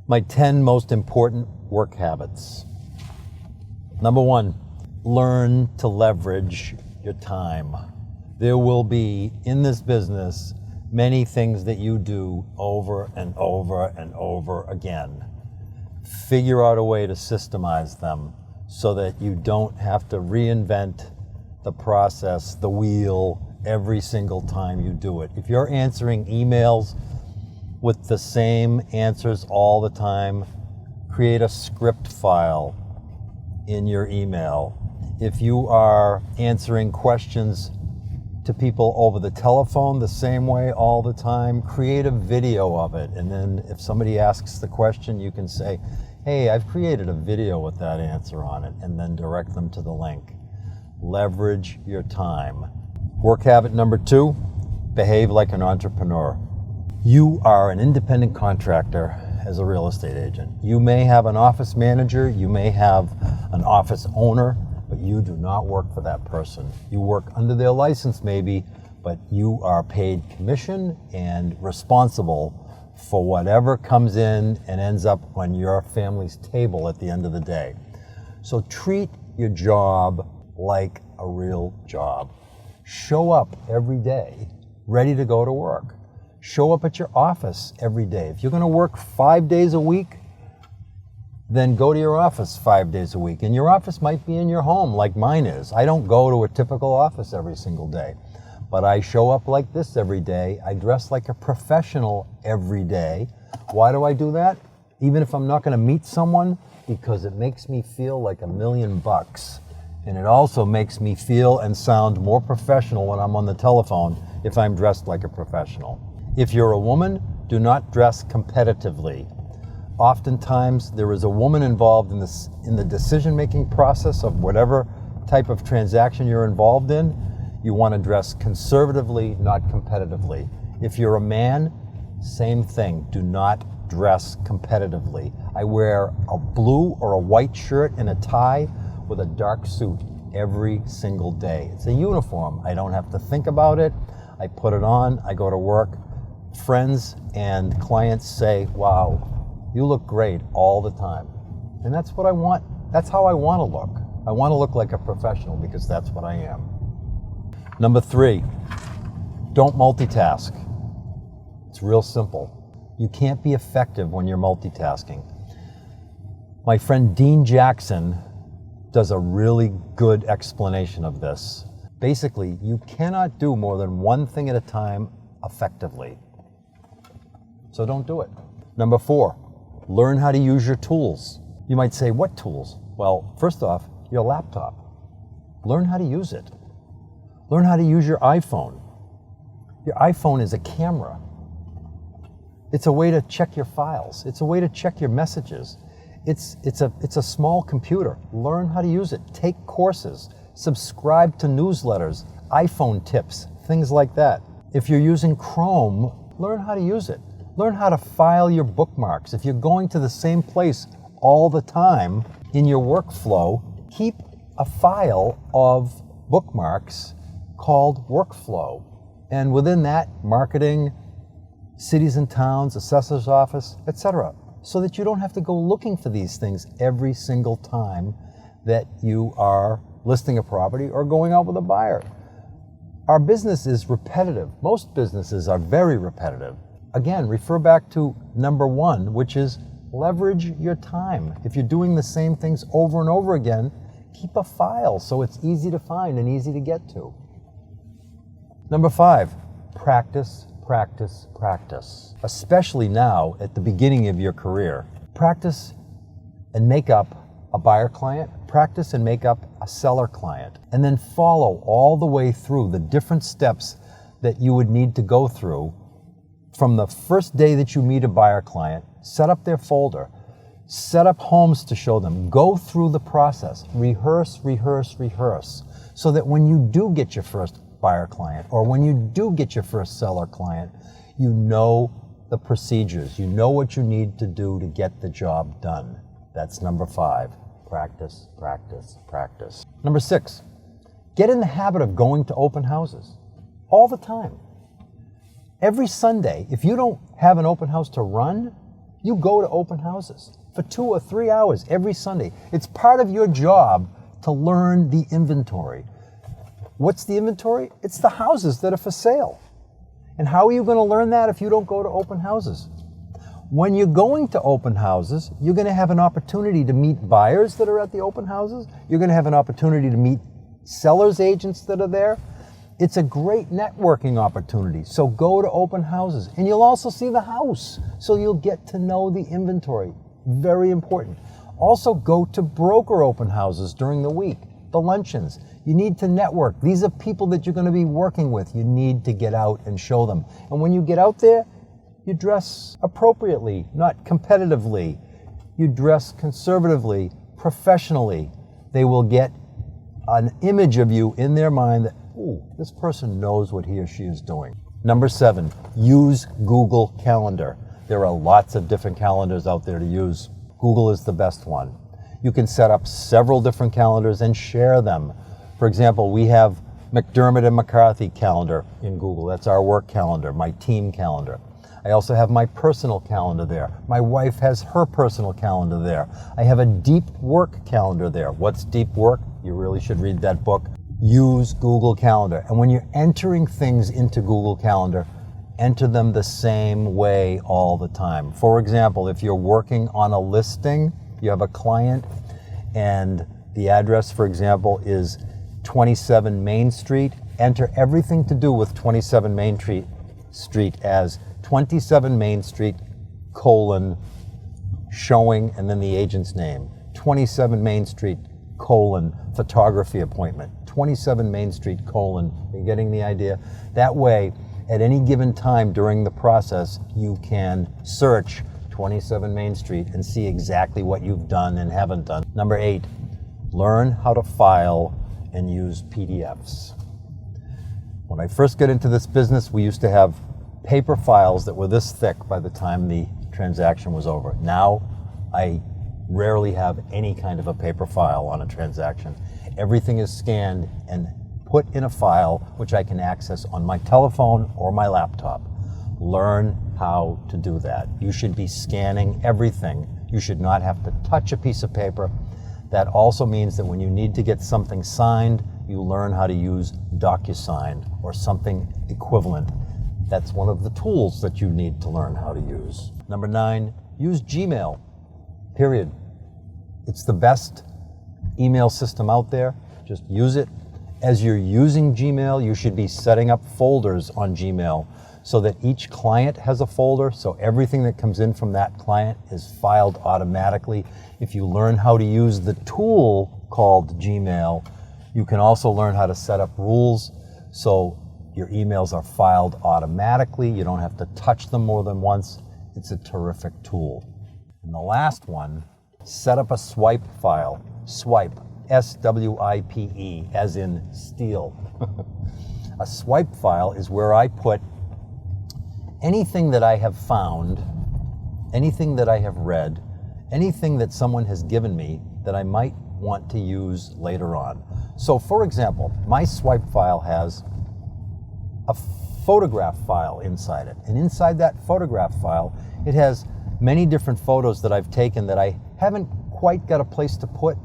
My 10 most important work habits. Number 1, learn to leverage your time. There will be, in this business, many things that you do over and over and over again. Figure out a way to systemize them so that you don't have to reinvent the process, the wheel, every single time you do it. If you're answering emails with the same answers all the time, create a script file in your email. If you are answering questions to people over the telephone the same way all the time, create a video of it. And then if somebody asks the question, you can say, hey, I've created a video with that answer on it, and then direct them to the link. Leverage your time. Work habit number 2, behave like an entrepreneur. You are an independent contractor as a real estate agent. You may have an office manager, you may have an office owner, but you do not work for that person. You work under their license maybe, but you are paid commission and responsible for whatever comes in and ends up on your family's table at the end of the day. So treat your job like a real job. Show up every day ready to go to work. Show up at your office every day. If you're going to work 5 days a week, then go to your office 5 days a week. And your office might be in your home like mine is. I don't go to a typical office every single day, but I show up like this every day. I dress like a professional every day. Why do I do that? Even if I'm not going to meet someone, because it makes me feel like $1,000,000. And it also makes me feel and sound more professional when I'm on the telephone if I'm dressed like a professional. If you're a woman, do not dress competitively. Oftentimes, there is a woman involved in the decision-making process of whatever type of transaction you're involved in. You want to dress conservatively, not competitively. If you're a man, same thing. Do not dress competitively. I wear a blue or a white shirt and a tie with a dark suit every single day. It's a uniform. I don't have to think about it. I put it on, I go to work. Friends and clients say, wow, you look great all the time. And that's what I want. That's how I want to look. I want to look like a professional because that's what I am. Number 3, don't multitask. It's real simple. You can't be effective when you're multitasking. My friend Dean Jackson does a really good explanation of this. Basically, you cannot do more than one thing at a time effectively. So don't do it. Number 4, learn how to use your tools. You might say, what tools? Well, first off, your laptop. Learn how to use it. Learn how to use your iPhone. Your iPhone is a camera. It's a way to check your files. It's a way to check your messages. It's a small computer. Learn how to use it. Take courses. Subscribe to newsletters, iPhone tips, things like that. If you're using Chrome, learn how to use it. Learn how to file your bookmarks. If you're going to the same place all the time in your workflow, keep a file of bookmarks called workflow. And within that, marketing, cities and towns, assessor's office, etc., so that you don't have to go looking for these things every single time that you are listing a property or going out with a buyer. Our business is repetitive. Most businesses are very repetitive. Again, refer back to number 1, which is leverage your time. If you're doing the same things over and over again, keep a file so it's easy to find and easy to get to. Number 5, practice, practice, practice. Especially now at the beginning of your career. Practice and make up a buyer client, practice and make up a seller client, and then follow all the way through the different steps that you would need to go through from the first day that you meet a buyer client. Set up their folder, set up homes to show them, go through the process, rehearse, rehearse, rehearse, so that when you do get your first buyer client or when you do get your first seller client, you know the procedures, you know what you need to do to get the job done. That's number 5. Practice, practice, practice. Number 6, get in the habit of going to open houses all the time. Every Sunday, if you don't have an open house to run, You go to open houses for 2 or 3 hours every Sunday. It's part of your job to learn the inventory. What's the inventory? It's the houses that are for sale. And how are you going to learn that if you don't go to open houses? When you're going to open houses, you're going to have an opportunity to meet buyers that are at the open houses. You're going to have an opportunity to meet sellers agents that are there. It's a great networking opportunity. So go to open houses, and you'll also see the house. So you'll get to know the inventory. Very important. Also go to broker open houses during the week, the luncheons. You need to network. These are people that you're going to be working with. You need to get out and show them. And when you get out there, you dress appropriately, not competitively. You dress conservatively, professionally. They will get an image of you in their mind that, ooh, this person knows what he or she is doing. Number 7, use Google Calendar. There are lots of different calendars out there to use. Google is the best one. You can set up several different calendars and share them. For example, we have McDermott and McCarthy calendar in Google. That's our work calendar, my team calendar. I also have my personal calendar there. My wife has her personal calendar there. I have a deep work calendar there. What's deep work? You really should read that book. Use Google Calendar. And when you're entering things into Google Calendar, enter them the same way all the time. For example, if you're working on a listing, you have a client, and the address, for example, is 27 Main Street, enter everything to do with 27 Main Street as 27 Main Street, showing, and then the agent's name. 27 Main Street, photography appointment. 27 Main Street, You're getting the idea? That way, at any given time during the process, you can search 27 Main Street and see exactly what you've done and haven't done. Number 8, learn how to file and use PDFs. When I first got into this business, we used to have paper files that were this thick by the time the transaction was over. Now, I rarely have any kind of a paper file on a transaction. Everything is scanned and put in a file which I can access on my telephone or my laptop. Learn how to do that. You should be scanning everything. You should not have to touch a piece of paper. That also means that when you need to get something signed, you learn how to use DocuSign or something equivalent. That's one of the tools that you need to learn how to use. Number 9, use Gmail, period. It's the best email system out there. Just use it. As you're using Gmail, you should be setting up folders on Gmail so that each client has a folder, so everything that comes in from that client is filed automatically. If you learn how to use the tool called Gmail, you can also learn how to set up rules so your emails are filed automatically. You don't have to touch them more than once. It's a terrific tool. And the last one, set up a swipe file. Swipe, S-W-I-P-E, as in steel. A swipe file is where I put anything that I have found, anything that I have read, anything that someone has given me that I might want to use later on. So for example, my swipe file has a photograph file inside it. And inside that photograph file, it has many different photos that I've taken that I haven't quite got a place to put,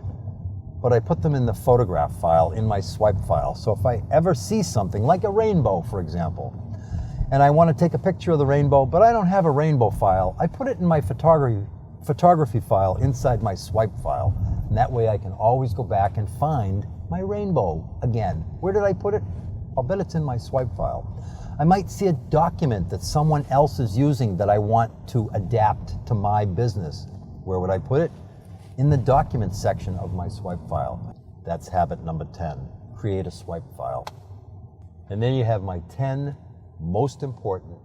but I put them in the photograph file in my swipe file. So if I ever see something like a rainbow, for example, and I want to take a picture of the rainbow, but I don't have a rainbow file, I put it in my photography file inside my swipe file. And that way I can always go back and find my rainbow again. Where did I put it? I'll bet it's in my swipe file. I might see a document that someone else is using that I want to adapt to my business. Where would I put it? In the documents section of my swipe file. That's habit number 10. Create a swipe file. And then you have my 10 most important